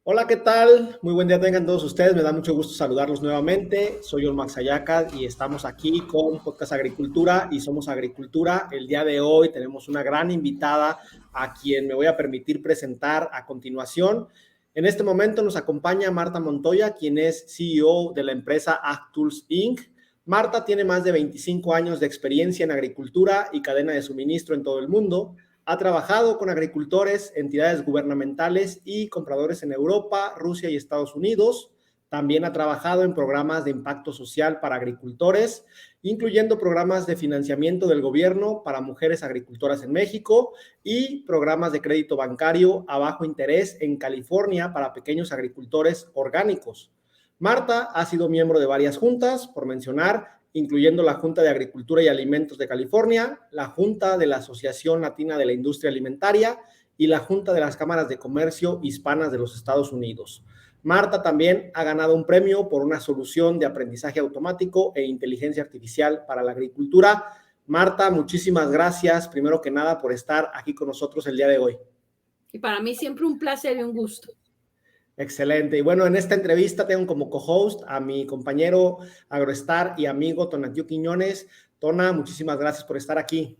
Hola, ¿qué tal? Muy buen día tengan todos ustedes. Me da mucho gusto saludarlos nuevamente. Soy Olmax Ayaca y estamos aquí con Podcast Agricultura y Somos Agricultura. El día de hoy tenemos una gran invitada a quien me voy a permitir presentar a continuación. En este momento nos acompaña Marta Montoya, quien es CEO de la empresa AgTools Inc. Marta tiene más de 25 años de experiencia en agricultura y cadena de suministro en todo el mundo. Ha trabajado con agricultores, entidades gubernamentales y compradores en Europa, Rusia y Estados Unidos. También ha trabajado en programas de impacto social para agricultores, incluyendo programas de financiamiento del gobierno para mujeres agricultoras en México y programas de crédito bancario a bajo interés en California para pequeños agricultores orgánicos. Marta ha sido miembro de varias juntas, por mencionar, incluyendo la Junta de Agricultura y Alimentos de California, la Junta de la Asociación Latina de la Industria Alimentaria y la Junta de las Cámaras de Comercio Hispanas de los Estados Unidos. Marta también ha ganado un premio por una solución de aprendizaje automático e inteligencia artificial para la agricultura. Marta, muchísimas gracias, primero que nada, por estar aquí con nosotros el día de hoy. Y para mí siempre un placer y un gusto. Excelente. Y bueno, en esta entrevista tengo como co-host a mi compañero Agroestar y amigo Tonatiuh Quiñones. Tona, muchísimas gracias por estar aquí.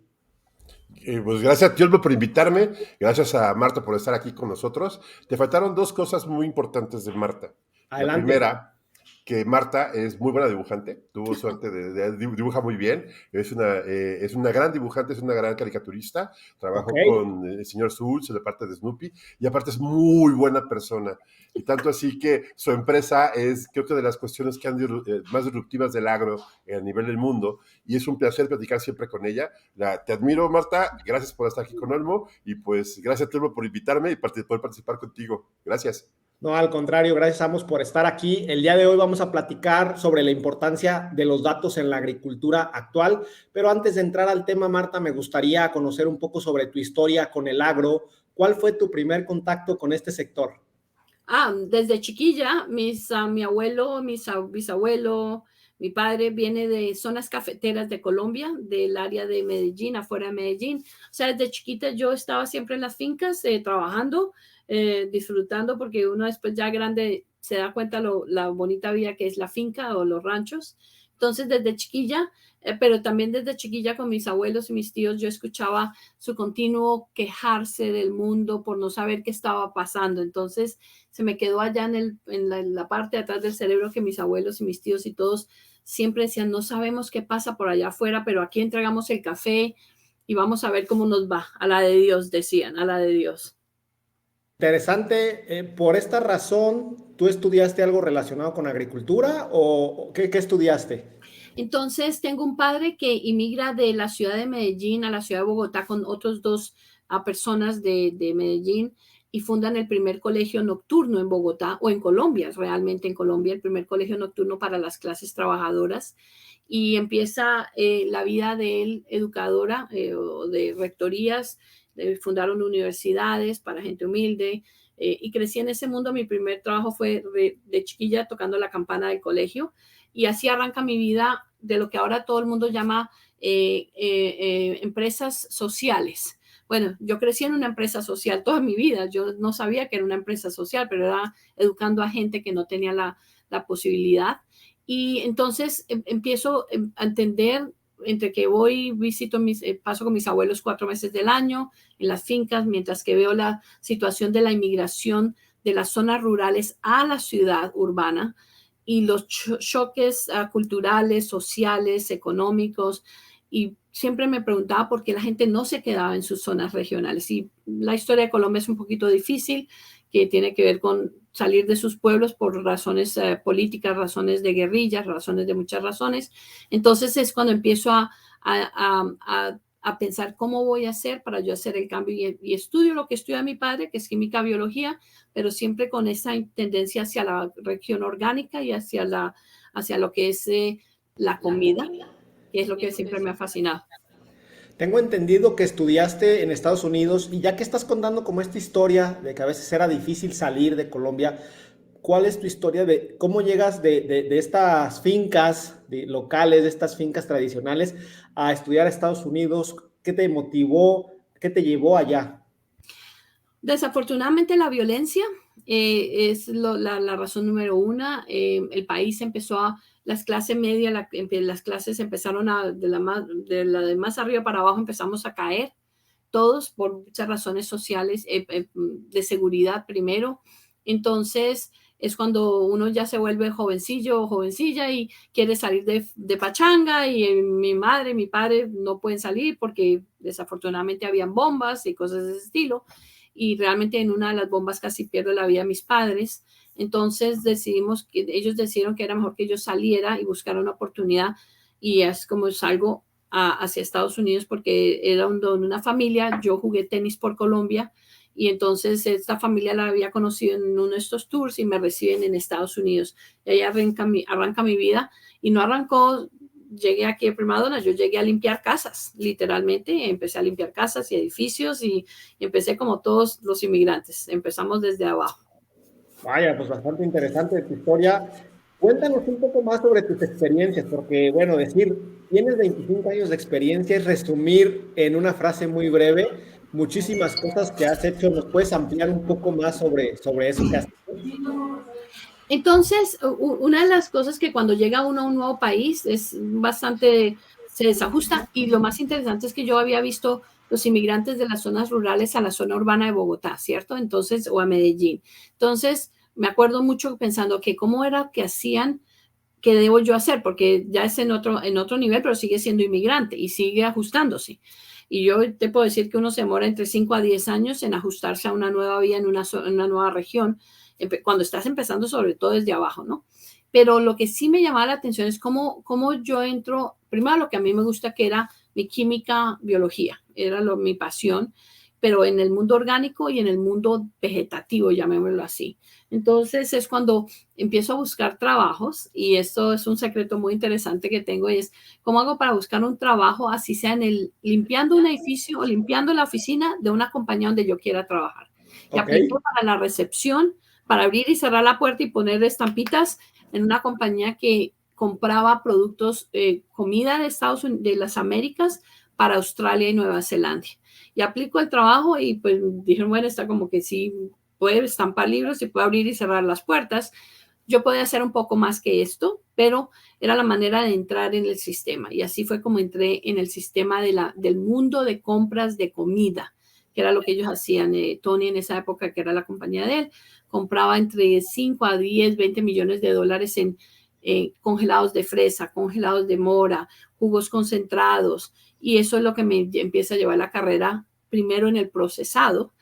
Pues gracias a ti, Olmo, por invitarme. Gracias a Marta por estar aquí con nosotros. Te faltaron dos cosas muy importantes de Marta. La Adelante. primera, que Marta es muy buena dibujante, tuvo suerte dibuja muy bien, es una gran dibujante, es una gran caricaturista, Ok. trabajó con el señor Schultz en la parte de Snoopy, y aparte es muy buena persona, y tanto así que su empresa es, creo que de las cuestiones que han más disruptivas del agro a nivel del mundo, y es un placer platicar siempre con ella. Te admiro, Marta, gracias por estar aquí con Olmo, y pues gracias a ti, Olmo, por invitarme y poder participar contigo. Gracias. No, al contrario, gracias Amos por estar aquí. El día de hoy vamos a platicar sobre la importancia de los datos en la agricultura actual, pero antes de entrar al tema, Marta, me gustaría conocer un poco sobre tu historia con el agro. ¿Cuál fue tu primer contacto con este sector? Desde chiquilla, mi abuelo, bisabuelo, mi padre viene de zonas cafeteras de Colombia, del área de Medellín, afuera de Medellín. O sea, desde chiquita yo estaba siempre en las fincas trabajando, disfrutando, porque uno después ya grande se da cuenta la bonita vida que es la finca o los ranchos. Entonces, desde chiquilla, pero también desde chiquilla con mis abuelos y mis tíos, yo escuchaba su continuo quejarse del mundo por no saber qué estaba pasando. Entonces, se me quedó allá en la parte de atrás del cerebro que mis abuelos y mis tíos y todos siempre decían, no sabemos qué pasa por allá afuera, pero aquí entregamos el café y vamos a ver cómo nos va. A la de Dios, decían, a la de Dios. Interesante. Por esta razón, ¿tú estudiaste algo relacionado con agricultura o qué estudiaste? Entonces, tengo un padre que inmigra de la ciudad de Medellín a la ciudad de Bogotá con otros dos personas de Medellín y fundan el primer colegio nocturno en Bogotá o en Colombia, realmente en Colombia, el primer colegio nocturno para las clases trabajadoras. Y empieza la vida de él educadora o de rectorías, fundaron universidades para gente humilde. Y crecí en ese mundo. Mi primer trabajo fue de chiquilla tocando la campana del colegio y así arranca mi vida de lo que ahora todo el mundo llama empresas sociales. Bueno, yo crecí en una empresa social toda mi vida. Yo no sabía que era una empresa social, pero era educando a gente que no tenía la posibilidad. Y entonces empiezo a entender entre que voy, visito paso con mis abuelos 4 meses del año en las fincas, mientras que veo la situación de la inmigración de las zonas rurales a la ciudad urbana y los choques culturales, sociales, económicos. Y siempre me preguntaba por qué la gente no se quedaba en sus zonas regionales. Y la historia de Colombia es un poquito difícil, que tiene que ver con salir de sus pueblos por razones políticas, razones de guerrillas, razones de muchas razones. Entonces es cuando empiezo a pensar cómo voy a hacer para yo hacer el cambio y estudio lo que estudia mi padre, que es química biología, pero siempre con esa tendencia hacia la región orgánica y hacia lo que es la comida, que es lo que siempre me ha fascinado. Tengo entendido que estudiaste en Estados Unidos y ya que estás contando como esta historia de que a veces era difícil salir de Colombia, ¿cuál es tu historia de cómo llegas de estas fincas locales, de estas fincas tradicionales, a estudiar a Estados Unidos? ¿Qué te motivó? ¿Qué te llevó allá? Desafortunadamente la violencia Es la razón número una. El país las clases medias, las clases empezaron de la de más arriba para abajo empezamos a caer, todos por muchas razones sociales, de seguridad primero. Entonces es cuando uno ya se vuelve jovencillo o jovencilla y quiere salir de pachanga, y mi madre y mi padre no pueden salir porque desafortunadamente habían bombas y cosas de ese estilo, y realmente en una de las bombas casi pierdo la vida a mis padres. Entonces ellos decidieron que era mejor que yo saliera y buscara una oportunidad, y es como salgo hacia Estados Unidos, porque era una familia. Yo jugué tenis por Colombia, y entonces esta familia la había conocido en uno de estos tours y me reciben en Estados Unidos. Y ahí arranca mi vida, y no arrancó, llegué aquí a prima donna, yo llegué a limpiar casas, literalmente, empecé a limpiar casas y edificios, y empecé como todos los inmigrantes, empezamos desde abajo. Vaya, pues bastante interesante tu historia. Cuéntanos un poco más sobre tus experiencias, porque, bueno, decir, tienes 25 años de experiencia es resumir en una frase muy breve muchísimas cosas que has hecho. ¿Nos puedes ampliar un poco más sobre eso que has hecho? Entonces, una de las cosas que cuando llega uno a un nuevo país es bastante, se desajusta, y lo más interesante es que yo había visto los inmigrantes de las zonas rurales a la zona urbana de Bogotá, ¿cierto? Entonces, o a Medellín. Entonces, me acuerdo mucho pensando que cómo era que hacían, qué debo yo hacer, porque ya es en otro nivel, pero sigue siendo inmigrante y sigue ajustándose. Y yo te puedo decir que uno se demora entre 5 a 10 años en ajustarse a una nueva vida en una nueva región, cuando estás empezando, sobre todo desde abajo, ¿no? Pero lo que sí me llamaba la atención es cómo yo entro, primero lo que a mí me gusta, que era mi química, biología, era mi pasión, pero en el mundo orgánico y en el mundo vegetativo, llamémoslo así. Entonces es cuando empiezo a buscar trabajos, y esto es un secreto muy interesante que tengo, y es cómo hago para buscar un trabajo, así sea limpiando un edificio o limpiando la oficina de una compañía donde yo quiera trabajar. Y aplico para la recepción, para abrir y cerrar la puerta y poner estampitas en una compañía que compraba productos, comida de las Américas para Australia y Nueva Zelanda. Y aplico el trabajo, y pues dijeron, bueno, está como que sí puede estampar libros y puede abrir y cerrar las puertas. Yo podía hacer un poco más que esto, pero era la manera de entrar en el sistema. Y así fue como entré en el sistema del mundo de compras de comida, que era lo que ellos hacían. Tony, en esa época, que era la compañía de él, compraba entre 5 a 10, 20 millones de dólares en congelados de fresa, congelados de mora, jugos concentrados. Y eso es lo que me empieza a llevar la carrera, primero en el procesado,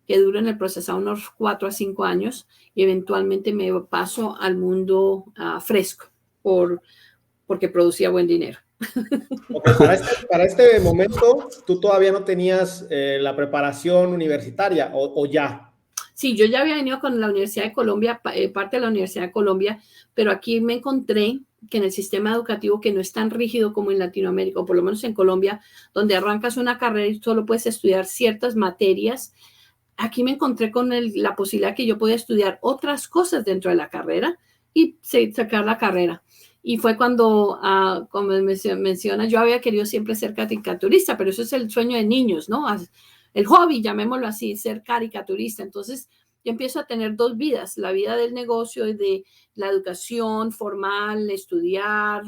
que dura en el procesado unos 4 a 5 años, y eventualmente me paso al mundo fresco, porque producía buen dinero. Okay, para este momento, ¿tú todavía no tenías la preparación universitaria o ya? Sí, yo ya había venido con la Universidad de Colombia, parte de la Universidad de Colombia, pero aquí me encontré que en el sistema educativo, que no es tan rígido como en Latinoamérica, o por lo menos en Colombia, donde arrancas una carrera y solo puedes estudiar ciertas materias, aquí me encontré con la posibilidad que yo podía estudiar otras cosas dentro de la carrera y sacar la carrera. Y fue cuando, como menciona, yo había querido siempre ser caricaturista, pero eso es el sueño de niños, ¿no? El hobby, llamémoslo así, ser caricaturista. Entonces yo empiezo a tener dos vidas, la vida del negocio y de la educación formal, estudiar,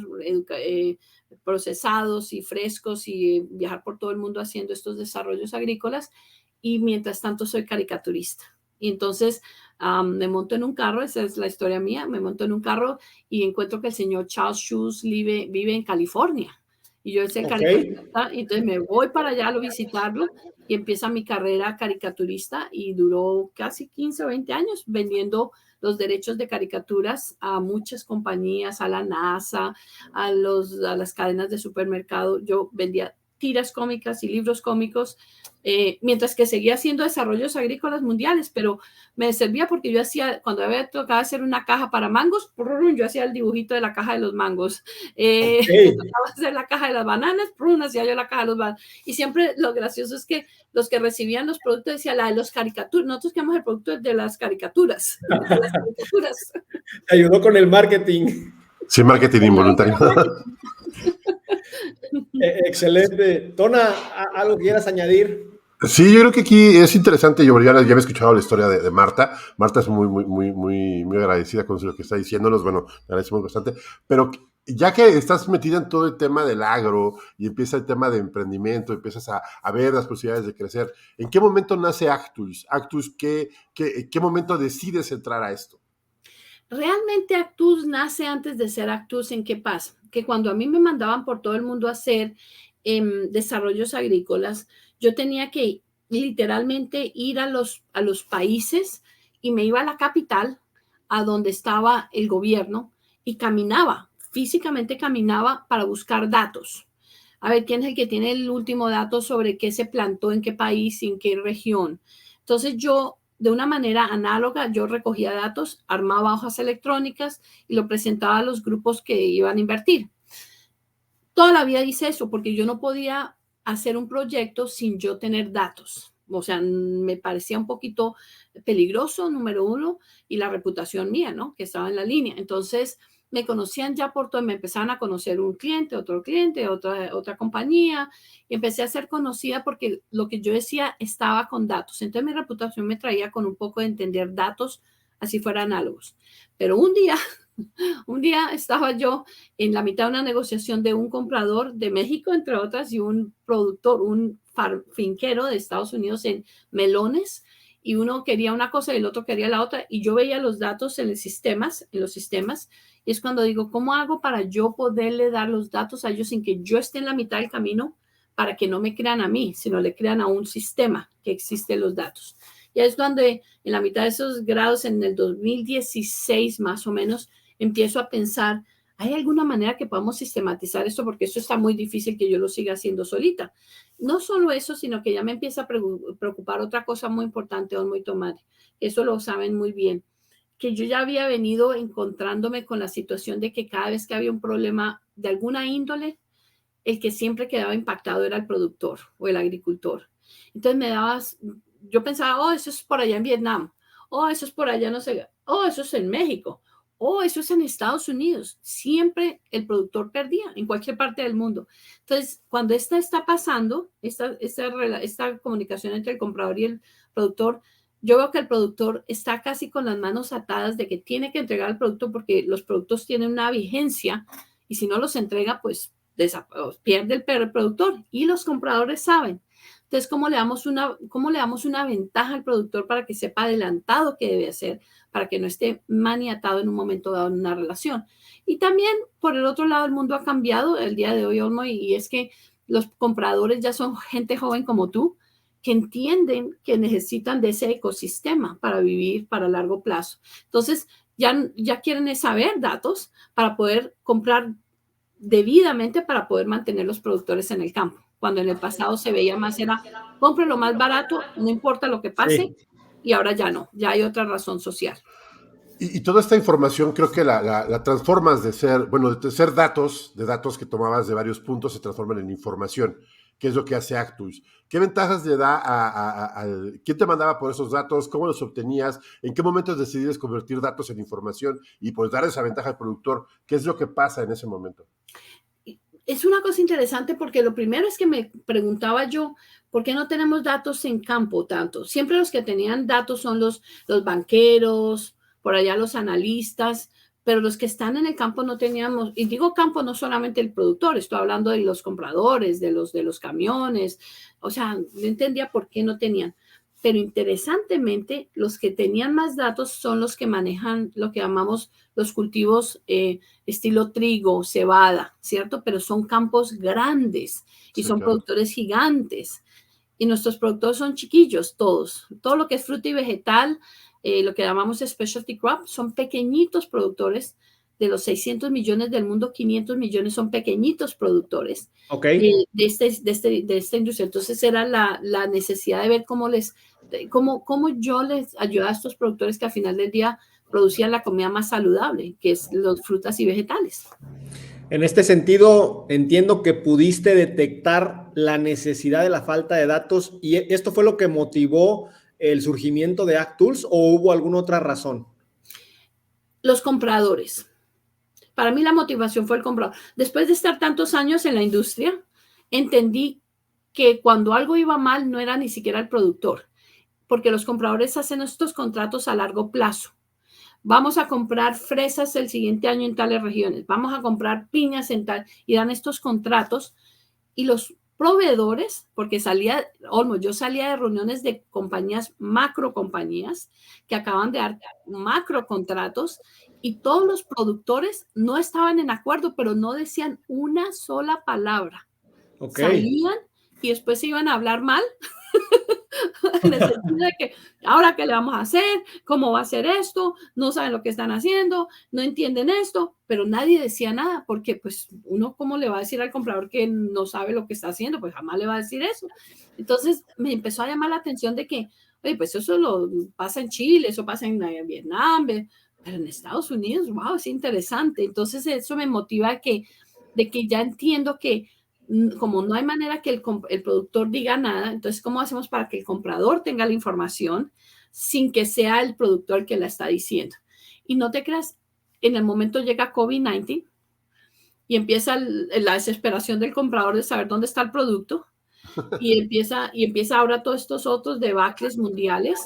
procesados y frescos, y viajar por todo el mundo haciendo estos desarrollos agrícolas, y mientras tanto soy caricaturista. Y entonces me monto en un carro, esa es la historia mía, me monto en un carro y encuentro que el señor Charles Schulz vive en California. Y yo soy caricaturista, y entonces me voy para allá a visitarlo, y empieza mi carrera caricaturista, y duró casi 15 o 20 años vendiendo los derechos de caricaturas a muchas compañías, a la NASA, a las cadenas de supermercado. Yo vendía tiras cómicas y libros cómicos, mientras que seguía haciendo desarrollos agrícolas mundiales, pero me servía porque yo hacía, cuando había tocado hacer una caja para mangos, yo hacía el dibujito de la caja de los mangos. Me tocaba hacer la caja de las bananas, hacía yo la caja de los bananas. Y siempre lo gracioso es que los que recibían los productos decían la de los caricaturas. Nosotros queremos el producto de las caricaturas. Te ayudó con el marketing. Sí, marketing involuntario. Excelente. Tona, ¿algo quieras añadir? Sí, yo creo que aquí es interesante. Yo ya había escuchado la historia de Marta. Marta es muy agradecida con lo que está diciéndonos. Bueno, le agradecemos bastante. Pero ya que estás metida en todo el tema del agro y empieza el tema de emprendimiento, empiezas a ver las posibilidades de crecer, ¿en qué momento nace Actus? Actus, ¿qué momento decides entrar a esto? Realmente Actus nace antes de ser Actus. ¿En qué pasa? Que cuando a mí me mandaban por todo el mundo a hacer desarrollos agrícolas, yo tenía que literalmente ir a los países y me iba a la capital, a donde estaba el gobierno, y caminaba, físicamente caminaba para buscar datos. A ver, ¿quién es el que tiene el último dato sobre qué se plantó en qué país y en qué región? Entonces yo, de una manera análoga, yo recogía datos, armaba hojas electrónicas y lo presentaba a los grupos que iban a invertir. Toda la vida hice eso porque yo no podía hacer un proyecto sin yo tener datos. O sea, me parecía un poquito peligroso, número uno, y la reputación mía, ¿no? Que estaba en la línea. Entonces, me conocían ya por todo, me empezaron a conocer un cliente, otra compañía, y empecé a ser conocida porque lo que yo decía estaba con datos. Entonces, mi reputación me traía con un poco de entender datos, así fueran análogos. Pero un día estaba yo en la mitad de una negociación de un comprador de México, entre otras, y un productor, un finquero de Estados Unidos en melones, y uno quería una cosa y el otro quería la otra, y yo veía los datos en los sistemas, y es cuando digo, ¿cómo hago para yo poderle dar los datos a ellos sin que yo esté en la mitad del camino para que no me crean a mí, sino le crean a un sistema que existe los datos? Y es cuando en la mitad de esos grados, en el 2016 más o menos, empiezo a pensar, ¿hay alguna manera que podamos sistematizar esto? Porque eso está muy difícil que yo lo siga haciendo solita. No solo eso, sino que ya me empieza a preocupar otra cosa muy importante, don muy tomate. Eso lo saben muy bien, que yo ya había venido encontrándome con la situación de que cada vez que había un problema de alguna índole, el que siempre quedaba impactado era el productor o el agricultor. Entonces yo pensaba, oh, eso es por allá en Vietnam, oh, eso es por allá, no sé, oh, eso es en México, oh, eso es en Estados Unidos. Siempre el productor perdía en cualquier parte del mundo. Entonces, cuando está pasando, esta comunicación entre el comprador y el productor, yo veo que el productor está casi con las manos atadas de que tiene que entregar el producto porque los productos tienen una vigencia y si no los entrega, pues pierde el productor y los compradores saben. Entonces, cómo le damos una ventaja al productor para que sepa adelantado qué debe hacer, para que no esté maniatado en un momento dado en una relación? Y también, por el otro lado, el mundo ha cambiado el día de hoy, Olmo, y es que los compradores ya son gente joven como tú, que entienden que necesitan de ese ecosistema para vivir para largo plazo. Entonces, ya quieren saber datos para poder comprar debidamente para poder mantener los productores en el campo. Cuando en el pasado se veía más era, compre lo más barato, no importa lo que pase, Sí. y ahora ya no, ya hay otra razón social. Y toda esta información creo que la transformas de ser, bueno, de ser datos, de datos que tomabas de varios puntos, se transforman en información, que es lo que hace Actus. ¿Qué ventajas le da al... ¿Quién te mandaba por esos datos? ¿Cómo los obtenías? ¿En qué momentos decidías convertir datos en información y pues dar esa ventaja al productor? ¿Qué es lo que pasa en ese momento? Es una cosa interesante porque lo primero es que me preguntaba yo, ¿por qué no tenemos datos en campo tanto? Siempre los que tenían datos son los banqueros, por allá los analistas, pero los que están en el campo no teníamos, y digo campo no solamente el productor, estoy hablando de los compradores, de los camiones, o sea, no entendía por qué no tenían. Pero interesantemente, los que tenían más datos son los que manejan lo que llamamos los cultivos estilo trigo, cebada, ¿cierto? Pero son campos grandes y Sí, son claro. productores gigantes. Y nuestros productores son chiquillos todos. Todo lo que es fruta y vegetal, lo que llamamos specialty crop, son pequeñitos productores. De los 600 millones del mundo, 500 millones son pequeñitos productores Ok. de esta industria. Entonces era la necesidad de ver cómo yo les ayudaba a estos productores que al final del día producían la comida más saludable, que es las frutas y vegetales. En este sentido, entiendo que pudiste detectar la necesidad de la falta de datos y esto fue lo que motivó el surgimiento de ActTools o hubo alguna otra razón. Los compradores. Para mí la motivación fue el comprador. Después de estar tantos años en la industria, entendí que cuando algo iba mal no era ni siquiera el productor, porque los compradores hacen estos contratos a largo plazo. Vamos a comprar fresas el siguiente año en tales regiones, vamos a comprar piñas en tal, y dan estos contratos, y los proveedores, porque yo salía de reuniones de compañías, macro compañías, que acaban de dar macro contratos, y todos los productores no estaban en acuerdo, pero no decían una sola palabra. Ok. Salían y después se iban a hablar mal en el sentido de que ahora qué le vamos a hacer, cómo va a ser esto, no saben lo que están haciendo, no entienden esto, pero nadie decía nada, porque pues uno cómo le va a decir al comprador que no sabe lo que está haciendo, pues jamás le va a decir eso. Entonces me empezó a llamar la atención de que, oye, pues eso lo pasa en Chile, eso pasa en Vietnam, pero en Estados Unidos, wow, es interesante. Entonces eso me motiva de que ya entiendo que como no hay manera que el productor diga nada, entonces, ¿cómo hacemos para que el comprador tenga la información sin que sea el productor que la está diciendo? Y no te creas, en el momento llega COVID-19 y empieza la desesperación del comprador de saber dónde está el producto y empieza ahora todos estos otros debacles mundiales.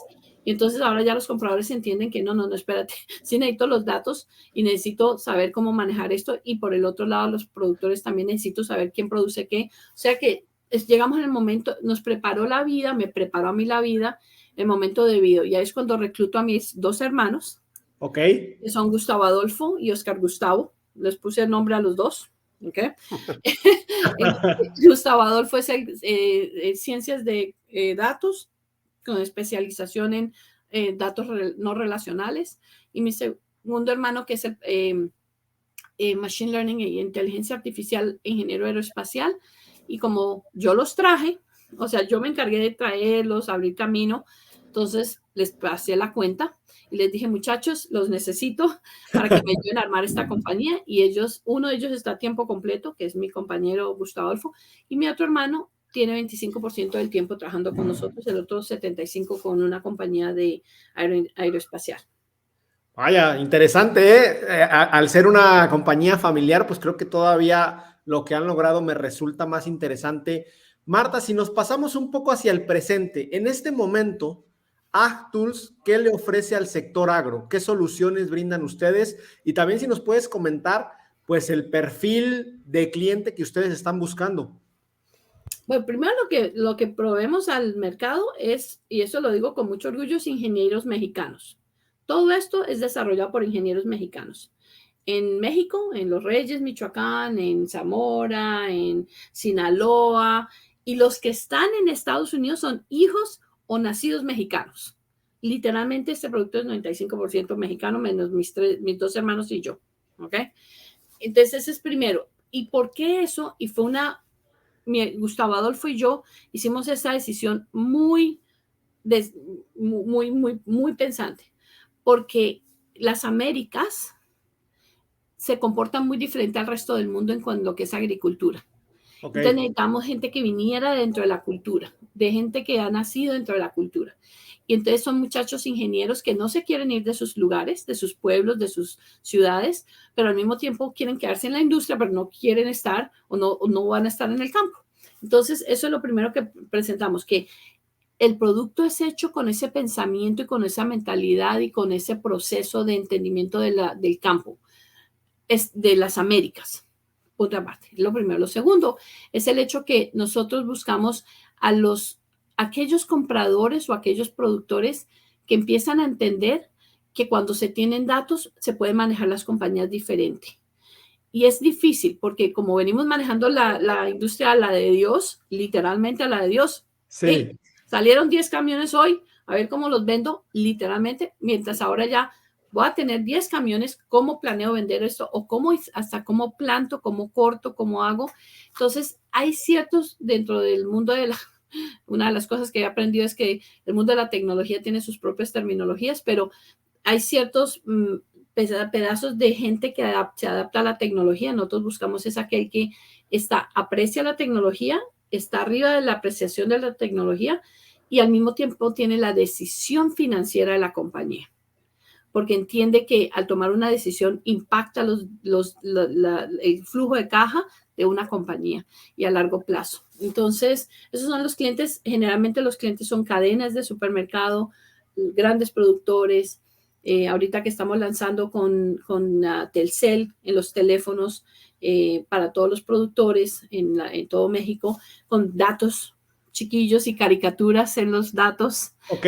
Y entonces ahora ya los compradores entienden que no, espérate, sí necesito los datos y necesito saber cómo manejar esto. Y por el otro lado, los productores también necesito saber quién produce qué. O sea que llegamos en el momento, nos preparó la vida, me preparó a mí la vida, el momento debido. Y ahí es cuando recluto a mis dos hermanos, Ok. que son Gustavo Adolfo y Oscar Gustavo. Les puse el nombre a los dos. ¿Okay? Gustavo Adolfo es ciencias de datos con especialización en datos no relacionales, y mi segundo hermano que es Machine Learning y Inteligencia Artificial, ingeniero aeroespacial. Y como yo los traje, o sea, yo me encargué de traerlos, abrir camino, entonces les pasé la cuenta y les dije, muchachos, los necesito para que me ayuden a armar esta compañía. Y uno de ellos está a tiempo completo, que es mi compañero Gustavo Adolfo, y mi otro hermano tiene 25% del tiempo trabajando con nosotros, el otro 75% con una compañía de aeroespacial. Vaya, interesante, ¿eh? Al ser una compañía familiar, pues creo que todavía lo que han logrado me resulta más interesante. Marta, si nos pasamos un poco hacia el presente, en este momento, AgTools, ¿qué le ofrece al sector agro? ¿Qué soluciones brindan ustedes? Y también si nos puedes comentar, pues el perfil de cliente que ustedes están buscando. Bueno, primero lo que proveemos al mercado es, y eso lo digo con mucho orgullo, es ingenieros mexicanos. Todo esto es desarrollado por ingenieros mexicanos. En México, en Los Reyes, Michoacán, en Zamora, en Sinaloa, y los que están en Estados Unidos son hijos o nacidos mexicanos. Literalmente este producto es 95% mexicano, menos mis dos hermanos y yo. ¿Ok? Entonces ese es primero. ¿Y por qué eso? Y fue Gustavo Adolfo y yo hicimos esa decisión muy pensante, porque las Américas se comportan muy diferente al resto del mundo en cuanto a lo que es agricultura. Okay. Entonces necesitamos gente que viniera dentro de la cultura, de gente que ha nacido dentro de la cultura. Y entonces son muchachos ingenieros que no se quieren ir de sus lugares, de sus pueblos, de sus ciudades, pero al mismo tiempo quieren quedarse en la industria, pero no quieren estar o no van a estar en el campo. Entonces eso es lo primero que presentamos, que el producto es hecho con ese pensamiento y con esa mentalidad y con ese proceso de entendimiento del campo, es de las Américas. Otra parte, lo primero. Lo segundo es el hecho que nosotros buscamos a aquellos compradores o aquellos productores que empiezan a entender que cuando se tienen datos se pueden manejar las compañías diferente. Y es difícil porque como venimos manejando la industria a la de Dios, literalmente a la de Dios. Sí. Hey, salieron 10 camiones hoy, a ver cómo los vendo, literalmente, mientras ahora ya voy a tener 10 camiones, ¿cómo planeo vender esto? O hasta cómo planto, cómo corto, cómo hago. Entonces, hay ciertos dentro del mundo una de las cosas que he aprendido es que el mundo de la tecnología tiene sus propias terminologías, pero hay ciertos pedazos de gente que se adapta a la tecnología. Nosotros buscamos es aquel que aprecia la tecnología, está arriba de la apreciación de la tecnología y al mismo tiempo tiene la decisión financiera de la compañía, porque entiende que al tomar una decisión impacta el flujo de caja de una compañía y a largo plazo. Entonces, esos son los clientes. Generalmente los clientes son cadenas de supermercado, grandes productores. Ahorita que estamos lanzando con Telcel en los teléfonos para todos los productores en todo México, con datos chiquillos y caricaturas en los datos. Ok.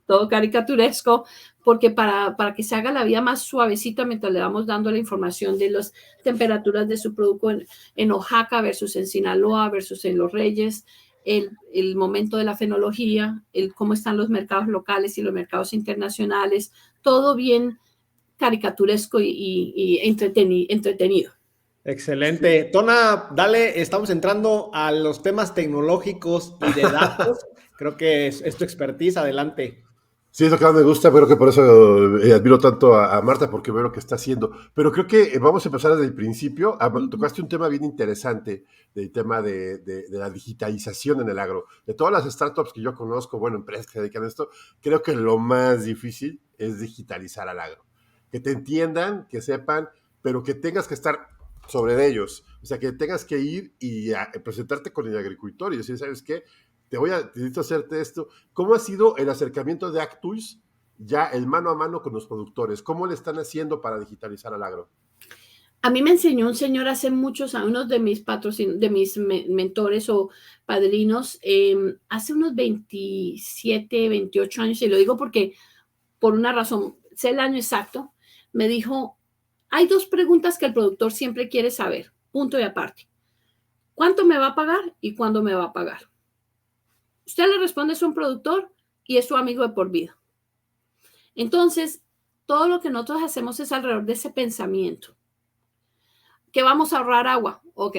Todo caricaturesco, porque para que se haga la vida más suavecita mientras le vamos dando la información de las temperaturas de su producto en Oaxaca versus en Sinaloa versus en Los Reyes, el momento de la fenología, cómo están los mercados locales y los mercados internacionales, todo bien caricaturesco y entretenido. Excelente. Tona, dale, estamos entrando a los temas tecnológicos y de datos. Creo que es tu expertise. Adelante. Sí, es lo que más me gusta, creo que por eso admiro tanto a Marta, porque veo lo que está haciendo. Pero creo que vamos a empezar desde el principio. Tocaste un tema bien interesante, del tema de la digitalización en el agro. De todas las startups que yo conozco, bueno, empresas que se dedican a esto, creo que lo más difícil es digitalizar al agro. Que te entiendan, que sepan, pero que tengas que estar sobre ellos. O sea, que tengas que ir y presentarte con el agricultor y decir, ¿sabes qué? Necesito hacerte esto. ¿Cómo ha sido el acercamiento de AgTools, ya el mano a mano con los productores? ¿Cómo le están haciendo para digitalizar al agro? A mí me enseñó un señor hace muchos años, uno de mis mentores o padrinos, hace unos 27, 28 años, y lo digo porque por una razón, sé el año exacto, me dijo, hay dos preguntas que el productor siempre quiere saber, punto y aparte. ¿Cuánto me va a pagar y cuándo me va a pagar? Usted le responde, es un productor y es su amigo de por vida. Entonces, todo lo que nosotros hacemos es alrededor de ese pensamiento. ¿Que vamos a ahorrar agua? Ok.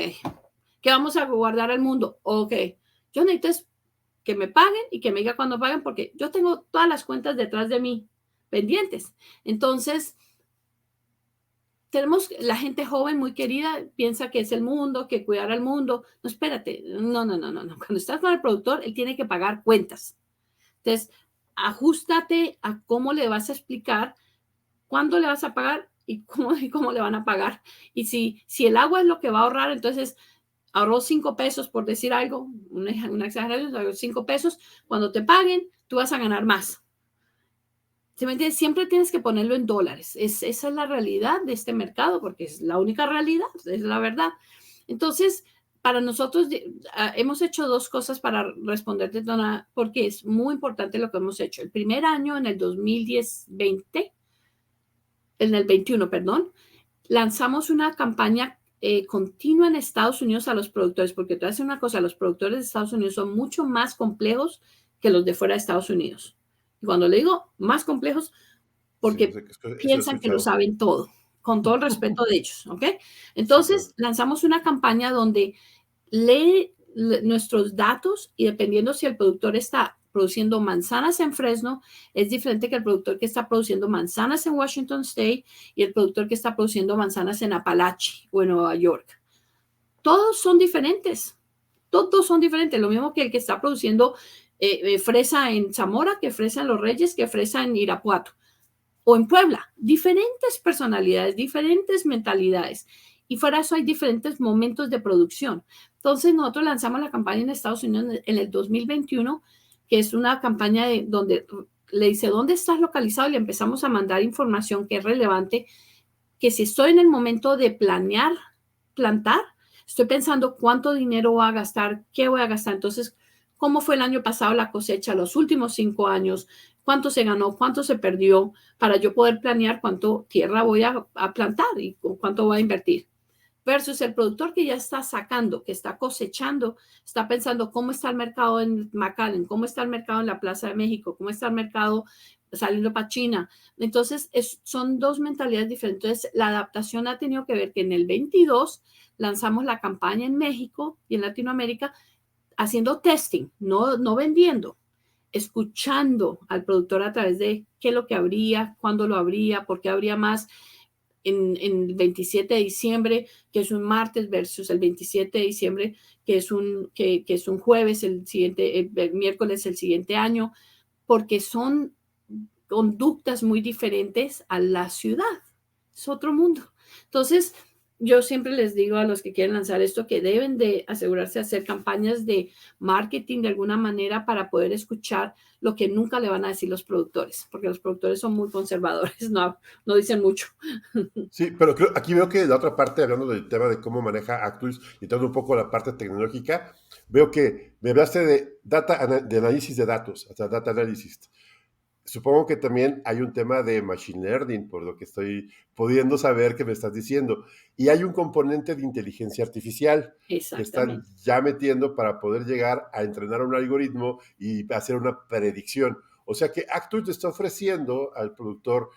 ¿Que vamos a guardar el mundo? Ok. Yo necesito que me paguen y que me diga cuándo paguen, porque yo tengo todas las cuentas detrás de mí pendientes. Entonces, tenemos la gente joven muy querida, piensa que es el mundo, que cuidar al mundo. No, espérate, no. Cuando estás con el productor, él tiene que pagar cuentas. Entonces, ajustate a cómo le vas a explicar, cuándo le vas a pagar y cómo le van a pagar. Y si el agua es lo que va a ahorrar, entonces ahorró 5 pesos, por decir algo, una exageración, 5 pesos, cuando te paguen, tú vas a ganar más. ¿Sí me entiendes? Siempre tienes que ponerlo en dólares. Esa es la realidad de este mercado, porque es la única realidad, es la verdad. Entonces, para nosotros hemos hecho dos cosas para responderte, Donna, porque es muy importante lo que hemos hecho. El primer año, en el 2020, en el 21, perdón, lanzamos una campaña continua en Estados Unidos a los productores, porque te voy a decir una cosa, los productores de Estados Unidos son mucho más complejos que los de fuera de Estados Unidos. Y cuando le digo más complejos, porque sí, piensan que lo saben todo, con todo el respeto de ellos, ¿ok? Entonces, lanzamos una campaña donde lee nuestros datos y dependiendo si el productor está produciendo manzanas en Fresno, es diferente que el productor que está produciendo manzanas en Washington State y el productor que está produciendo manzanas en Apalachee o en Nueva York. Todos son diferentes. Todos son diferentes. Lo mismo que el que está produciendo fresa en Zamora, que fresa en Los Reyes, que fresa en Irapuato o en Puebla. Diferentes personalidades, diferentes mentalidades. Y fuera de eso hay diferentes momentos de producción. Entonces nosotros lanzamos la campaña en Estados Unidos en el 2021, que es una campaña donde le dice, ¿dónde estás localizado? Y le empezamos a mandar información que es relevante, que si estoy en el momento de planear, plantar, estoy pensando cuánto dinero voy a gastar, qué voy a gastar. Entonces, ¿cómo fue el año pasado la cosecha, los últimos 5 años? ¿Cuánto se ganó? ¿Cuánto se perdió? Para yo poder planear cuánto tierra voy a plantar y cuánto voy a invertir. Versus el productor que ya está sacando, que está cosechando, está pensando cómo está el mercado en McAllen, cómo está el mercado en la Plaza de México, cómo está el mercado saliendo para China. Entonces, son dos mentalidades diferentes. Entonces, la adaptación ha tenido que ver que en el 22 lanzamos la campaña en México y en Latinoamérica haciendo testing, no vendiendo, escuchando al productor a través de qué es lo que habría, cuándo lo habría, por qué habría más. En el 27 de diciembre, que es un martes, versus el 27 de diciembre, que es un jueves, el miércoles el siguiente año, porque son conductas muy diferentes a la ciudad. Es otro mundo. Entonces, yo siempre les digo a los que quieren lanzar esto que deben de asegurarse de hacer campañas de marketing de alguna manera para poder escuchar lo que nunca le van a decir los productores, porque los productores son muy conservadores, no dicen mucho. Sí, pero aquí veo que la otra parte, hablando del tema de cómo maneja Actus y entrando un poco a la parte tecnológica, veo que me hablaste de de análisis de datos, o sea, data analysis. Supongo que también hay un tema de machine learning, por lo que estoy pudiendo saber que me estás diciendo. Y hay un componente de inteligencia artificial que están Exactamente. ya metiendo para poder llegar a entrenar un algoritmo y hacer una predicción. O sea que Actus le está ofreciendo al productor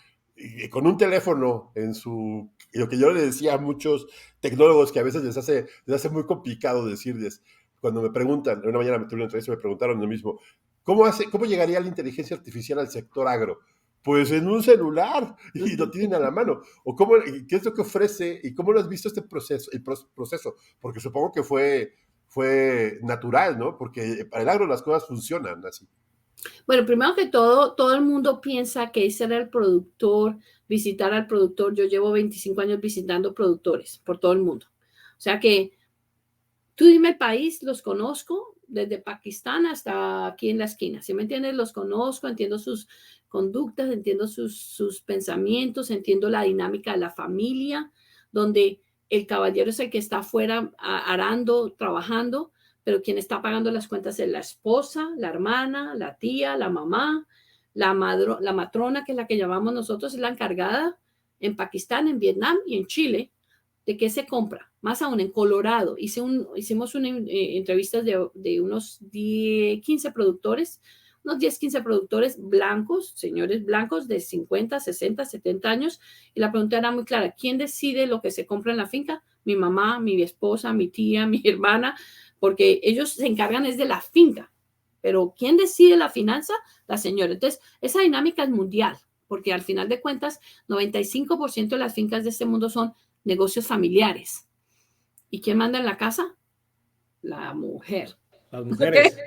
con un teléfono en su... Lo que yo le decía a muchos tecnólogos que a veces les hace muy complicado decirles, cuando me preguntan, una mañana me tuve una entrevista y me preguntaron lo mismo, ¿cómo llegaría la inteligencia artificial al sector agro? Pues en un celular y lo tienen a la mano. ¿O qué es lo que ofrece y cómo lo has visto este proceso, proceso? Porque supongo que fue natural, ¿no? Porque para el agro las cosas funcionan así. Bueno, primero que todo el mundo piensa que ese era el productor, visitar al productor. Yo llevo 25 años visitando productores por todo el mundo. O sea que tú dime el país, los conozco, desde Pakistán hasta aquí en la esquina. ¿Sí me entiendes? Los conozco, entiendo sus conductas, entiendo sus pensamientos, entiendo la dinámica de la familia, donde el caballero es el que está afuera arando, trabajando, pero quien está pagando las cuentas es la esposa, la hermana, la tía, la mamá, la matrona, que es la que llamamos nosotros, es la encargada en Pakistán, en Vietnam y en Chile. ¿De qué se compra? Más aún, en Colorado. Hicimos una entrevistas de unos 10, 15 productores, unos 10, 15 productores blancos, señores blancos de 50, 60, 70 años. Y la pregunta era muy clara. ¿Quién decide lo que se compra en la finca? Mi mamá, mi esposa, mi tía, mi hermana, porque ellos se encargan es de la finca. Pero ¿quién decide la finanza? La señora. Entonces, esa dinámica es mundial, porque al final de cuentas, 95% de las fincas de este mundo son negocios familiares. ¿Y quién manda en la casa? La mujer. Las mujeres.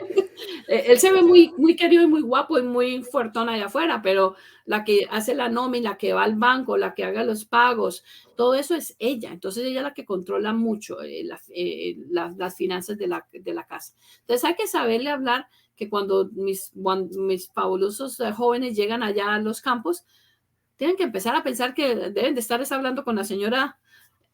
Él se ve muy querido y muy guapo y muy fuertón allá afuera, pero la que hace la nómina, la que va al banco, la que haga los pagos, todo eso es ella. Entonces ella es la que controla mucho las finanzas de la casa. Entonces hay que saberle hablar que cuando mis fabulosos jóvenes llegan allá a los campos, tienen que empezar a pensar que deben de estar hablando con la señora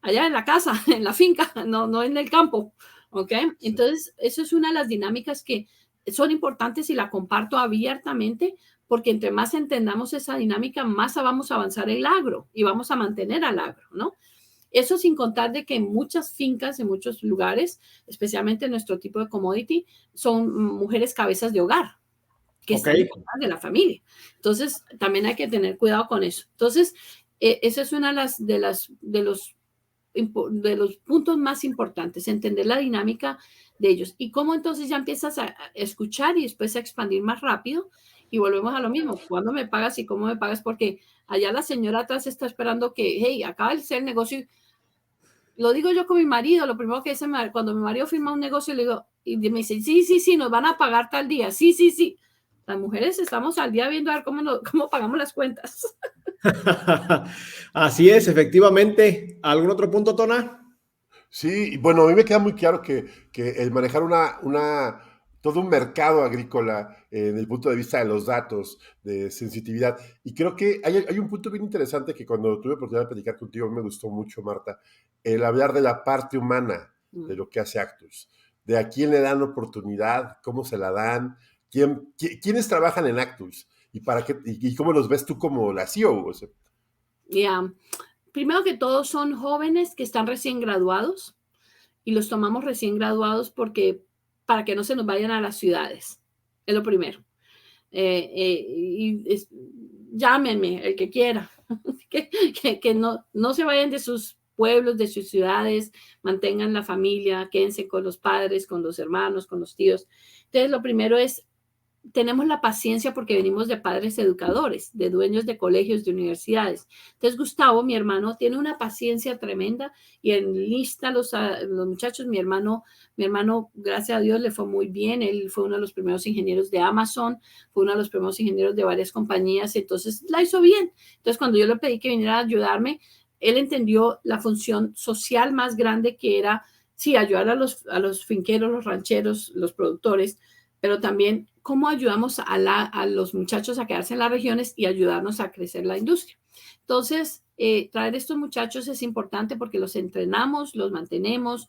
allá en la casa, en la finca, no en el campo, ¿ok? Entonces, eso es una de las dinámicas que son importantes y la comparto abiertamente, porque entre más entendamos esa dinámica, más vamos a avanzar el agro y vamos a mantener al agro, ¿no? Eso sin contar de que en muchas fincas, en muchos lugares, especialmente en nuestro tipo de commodity, son mujeres cabezas de hogar, que están en contra de la familia. Entonces, también hay que tener cuidado con eso. Entonces, esa es una de los puntos más importantes, entender la dinámica de ellos y cómo entonces ya empiezas a escuchar y después a expandir más rápido y volvemos a lo mismo, ¿cuándo me pagas y cómo me pagas? Porque allá la señora atrás está esperando que, hey, acaba de ser el negocio. Lo digo yo con mi marido, lo primero que dice, cuando mi marido firma un negocio, le digo, y me dice, sí, nos van a pagar tal día, sí. Las mujeres estamos al día viendo a ver cómo pagamos las cuentas. Así es, efectivamente. ¿Algún otro punto, Tona? Sí, bueno, a mí me queda muy claro que el manejar todo un mercado agrícola en el punto de vista de los datos, de sensitividad, y creo que hay un punto bien interesante que cuando tuve oportunidad de platicar contigo me gustó mucho, Marta, el hablar de la parte humana de lo que hace Actus, de a quién le dan oportunidad, cómo se la dan, quiénes trabajan en Actus y para qué y cómo los ves tú como la CEO. O sea. Yeah. Primero que todo son jóvenes que están recién graduados y los tomamos recién graduados para que no se nos vayan a las ciudades. Es lo primero. Llámenme, el que quiera, que no se vayan de sus pueblos, de sus ciudades, mantengan la familia, quédense con los padres, con los hermanos, con los tíos. Entonces, lo primero es, tenemos la paciencia porque venimos de padres educadores, de dueños de colegios, de universidades. Entonces, Gustavo, mi hermano, tiene una paciencia tremenda y enlista los muchachos. Mi hermano, gracias a Dios, le fue muy bien. Él fue uno de los primeros ingenieros de Amazon, fue uno de los primeros ingenieros de varias compañías, entonces la hizo bien. Entonces, cuando yo le pedí que viniera a ayudarme, él entendió la función social más grande que era, sí, ayudar a los finqueros, los rancheros, los productores, pero también cómo ayudamos a los muchachos a quedarse en las regiones y ayudarnos a crecer la industria. Entonces, traer estos muchachos es importante porque los entrenamos, los mantenemos,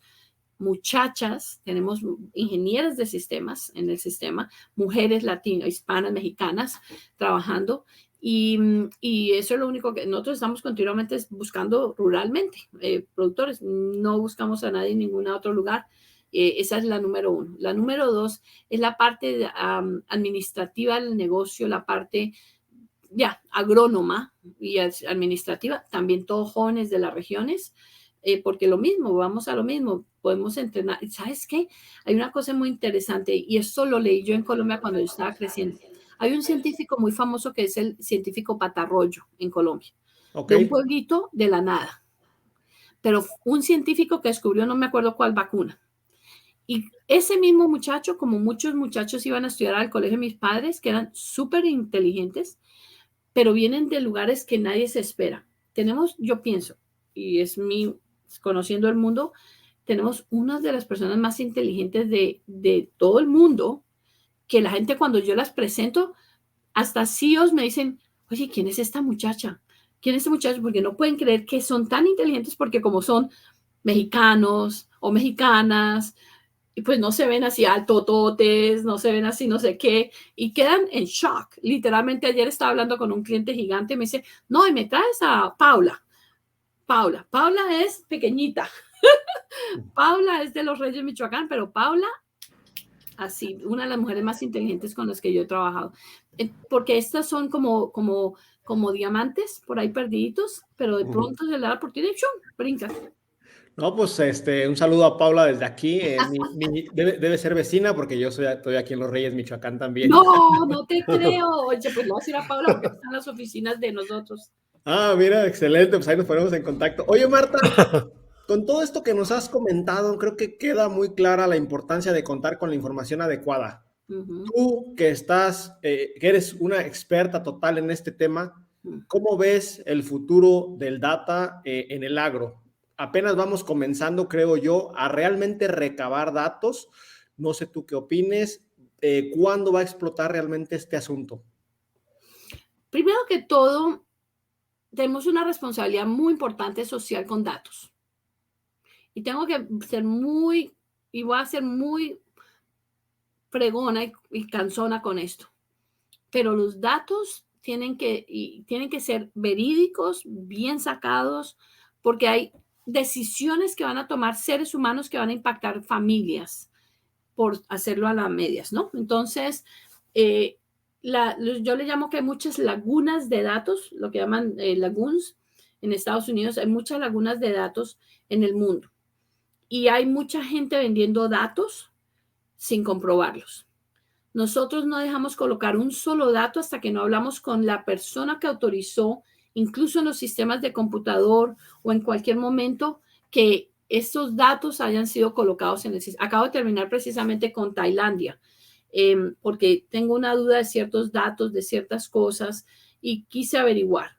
muchachas, tenemos ingenieras de sistemas en el sistema, mujeres latinas, hispanas, mexicanas trabajando. Y eso es lo único que nosotros estamos continuamente buscando ruralmente, productores. No buscamos a nadie en ningún otro lugar. Esa es la número uno. La número dos es la parte administrativa del negocio, la parte ya agrónoma y administrativa, también todos jóvenes de las regiones, porque lo mismo, vamos a lo mismo, podemos entrenar. ¿Sabes qué? Hay una cosa muy interesante y esto lo leí yo en Colombia cuando yo estaba creciendo. Hay un científico muy famoso que es el científico Patarroyo en Colombia, de un pueblito de la nada, pero un científico que descubrió no me acuerdo cuál vacuna. Y ese mismo muchacho, como muchos muchachos iban a estudiar al colegio de mis padres, que eran súper inteligentes, pero vienen de lugares que nadie se espera. Tenemos, yo pienso, y es mi, conociendo el mundo, tenemos una de las personas más inteligentes de todo el mundo, que la gente cuando yo las presento, hasta CEOs me dicen, oye, ¿quién es esta muchacha? ¿Quién es este muchacho? Porque no pueden creer que son tan inteligentes porque como son mexicanos o mexicanas, y pues no se ven así altototes, no se ven así no sé qué, y quedan en shock. Literalmente ayer estaba hablando con un cliente gigante y me dice, no, y me traes a Paula. Paula es pequeñita. Paula es de los Reyes Michoacán, pero Paula, así, una de las mujeres más inteligentes con las que yo he trabajado. Porque estas son como diamantes por ahí perdiditos, pero de pronto se le da la oportunidad y ¡chum! Brinca. No, pues un saludo a Paula desde aquí. Debe ser vecina porque yo estoy aquí en Los Reyes, Michoacán también. No te creo. Oye, pues le voy a decir a Paula porque están las oficinas de nosotros. Ah, mira, excelente. Pues ahí nos ponemos en contacto. Oye, Marta, con todo esto que nos has comentado, creo que queda muy clara la importancia de contar con la información adecuada. Tú que que eres una experta total en este tema, ¿cómo ves el futuro del data en el agro? Apenas vamos comenzando, creo yo, a realmente recabar datos. No sé tú qué opines. ¿Cuándo va a explotar realmente este asunto? Primero que todo, tenemos una responsabilidad muy importante social con datos. Y tengo que ser voy a ser muy fregona y cansona con esto. Pero los datos tienen que ser verídicos, bien sacados, porque hay decisiones que van a tomar seres humanos que van a impactar familias por hacerlo a las medias, ¿no? Entonces, yo le llamo que hay muchas lagunas de datos, lo que llaman lagoons en Estados Unidos, hay muchas lagunas de datos en el mundo. Y hay mucha gente vendiendo datos sin comprobarlos. Nosotros no dejamos colocar un solo dato hasta que no hablamos con la persona que autorizó, incluso en los sistemas de computador o en cualquier momento, que estos datos hayan sido colocados en el sistema. Acabo de terminar precisamente con Tailandia, porque tengo una duda de ciertos datos, de ciertas cosas, y quise averiguar.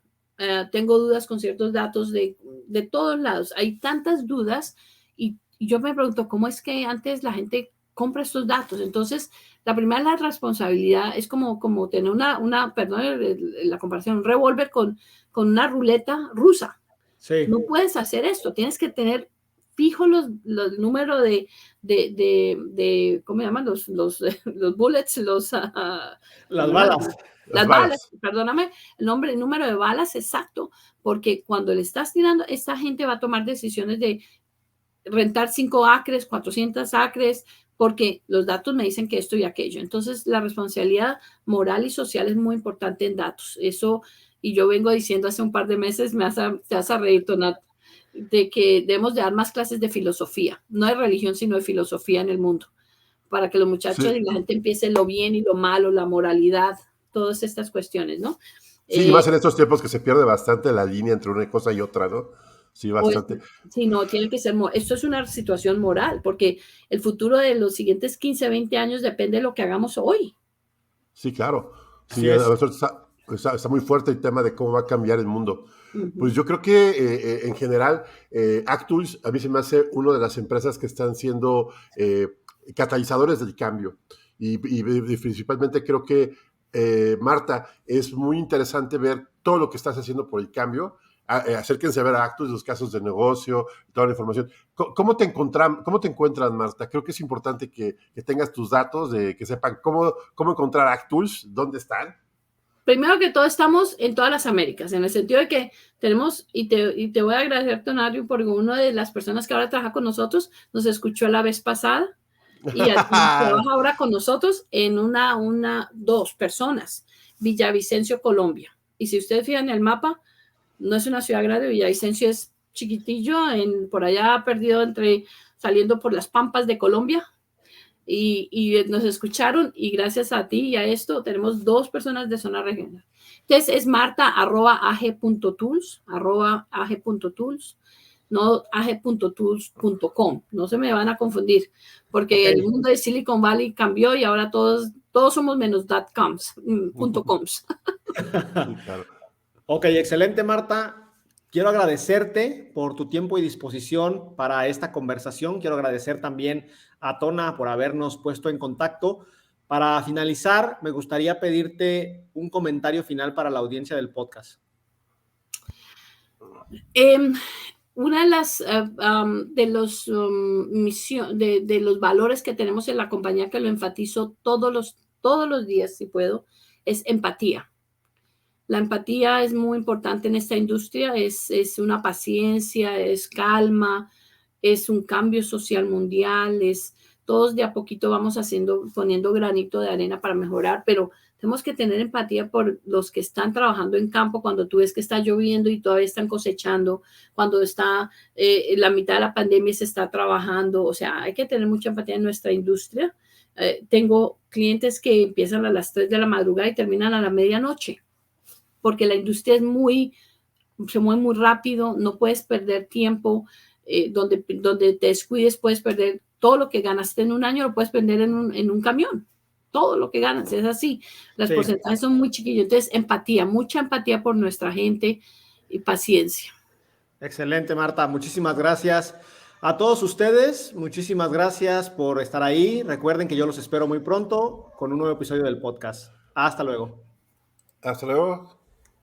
Tengo dudas con ciertos datos de todos lados. Hay tantas dudas y yo me pregunto, ¿cómo es que antes la gente compra estos datos? Entonces, la primera la responsabilidad es como tener perdón la comparación, un revólver con una ruleta rusa. Sí. No puedes hacer esto, tienes que tener fijo los números de ¿cómo llaman? Los bullets, las balas. Las balas, perdóname, el número de balas exacto, porque cuando le estás tirando, esta gente va a tomar decisiones de rentar 5 acres, 400 acres, porque los datos me dicen que esto y aquello. Entonces, la responsabilidad moral y social es muy importante en datos. Eso, y yo vengo diciendo hace un par de meses, te vas a reír, Tonat, de que debemos de dar más clases de filosofía, no de religión, sino de filosofía en el mundo, para que los muchachos y la gente empiece lo bien y lo malo, la moralidad, todas estas cuestiones, ¿no? Sí, más en estos tiempos que se pierde bastante la línea entre una cosa y otra, ¿no? Sí, bastante. Sí, no, tiene que ser, esto es una situación moral, porque el futuro de los siguientes 15, 20 años depende de lo que hagamos hoy. Sí, claro. Sí, Está muy fuerte el tema de cómo va a cambiar el mundo. Ujú. Pues yo creo que en general Actools a mí se me hace una de las empresas que están siendo catalizadores del cambio y principalmente creo que Marta, es muy interesante ver todo lo que estás haciendo por el cambio. Acérquense a ver a Actools, los casos de negocio, toda la información. ¿Cómo te encuentran, Marta? Creo que es importante que tengas tus datos, de que sepan cómo encontrar Actools, dónde están. Primero que todo, estamos en todas las Américas, en el sentido de que tenemos, y te voy a agradecer, Tonario, porque una de las personas que ahora trabaja con nosotros nos escuchó la vez pasada y trabaja ahora con nosotros en dos personas, Villavicencio, Colombia. Y si ustedes fijan en el mapa, no es una ciudad grande, Villavicencio es chiquitillo, por allá perdido saliendo por las pampas de Colombia. Y nos escucharon y gracias a ti y a esto tenemos 2 personas de zona regional. Entonces es marta@ag.tools, no ag.tools.com. No se me van a confundir porque el mundo de Silicon Valley cambió y ahora todos somos menos .coms. Sí, claro. Ok, excelente, Marta. Quiero agradecerte por tu tiempo y disposición para esta conversación. Quiero agradecer también a Tona por habernos puesto en contacto. Para finalizar, me gustaría pedirte un comentario final para la audiencia del podcast. Una de las de los valores que tenemos en la compañía, que lo enfatizo todos los días, si puedo, es empatía. La empatía es muy importante en esta industria, es una paciencia, es calma, es un cambio social mundial, todos de a poquito vamos poniendo granito de arena para mejorar, pero tenemos que tener empatía por los que están trabajando en campo, cuando tú ves que está lloviendo y todavía están cosechando, cuando está la mitad de la pandemia se está trabajando, o sea, hay que tener mucha empatía en nuestra industria. Tengo clientes que empiezan a las 3 de la madrugada y terminan a la medianoche, porque la industria se mueve muy rápido, no puedes perder tiempo, donde te descuides puedes perder todo lo que ganaste en un año, lo puedes perder en un camión, todo lo que ganas, es así, los porcentajes son muy chiquillos, entonces empatía, mucha empatía por nuestra gente y paciencia. Excelente, Marta, muchísimas gracias. A todos ustedes, muchísimas gracias por estar ahí. Recuerden que yo los espero muy pronto con un nuevo episodio del podcast. Hasta luego. Hasta luego.